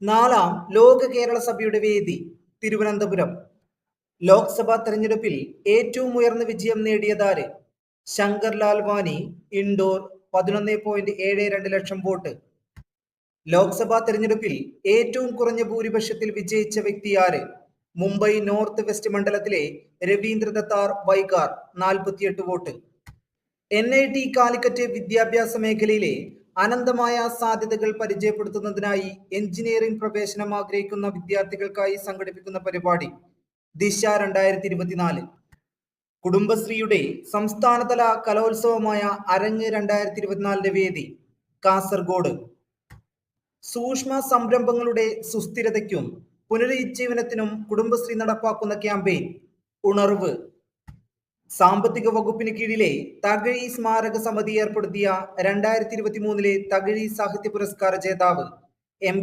നാലാം ലോക കേരള സഭയുടെ വേദി തിരുവനന്തപുരം. ലോക്സഭാ തെരഞ്ഞെടുപ്പിൽ ഏറ്റവും ഉയർന്ന വിജയം നേടിയതാര്? ശങ്കർ ലാൽവാനി. ഇൻഡോർ 11.72 ലക്ഷം വോട്ട്. ലോക്സഭാ തെരഞ്ഞെടുപ്പിൽ ഏറ്റവും കുറഞ്ഞ ഭൂരിപക്ഷത്തിൽ വിജയിച്ച വ്യക്തി ആര്? മുംബൈ നോർത്ത് വെസ്റ്റ് മണ്ഡലത്തിലെ രവീന്ദ്ര ദത്താർ വൈകാർ 48 വോട്ട്. NIT കാലിക്കറ്റ് വിദ്യാഭ്യാസ മേഖലയിലെ അനന്തമായ സാധ്യതകൾ പരിചയപ്പെടുത്തുന്നതിനായി എഞ്ചിനീയറിംഗ് പ്രവേശനം ആഗ്രഹിക്കുന്ന വിദ്യാർത്ഥികൾക്കായി സംഘടിപ്പിക്കുന്ന പരിപാടി ദിശ 2024. കുടുംബശ്രീയുടെ സംസ്ഥാനതല കലോത്സവമായ അരങ്ങ് 2024 വേദി കാസർഗോഡ്. സൂക്ഷ്മ സംരംഭങ്ങളുടെ സുസ്ഥിരതയ്ക്കും പുനരുജ്ജീവനത്തിനും കുടുംബശ്രീ നടപ്പാക്കുന്ന ക്യാമ്പയിൻ ഉണർവ്. സാമ്പത്തിക വകുപ്പിന് കീഴിലെ തകഴി സ്മാരക സമിതി ഏർപ്പെടുത്തിയ 2023 തകഴി സാഹിത്യ പുരസ്കാര ജേതാവ്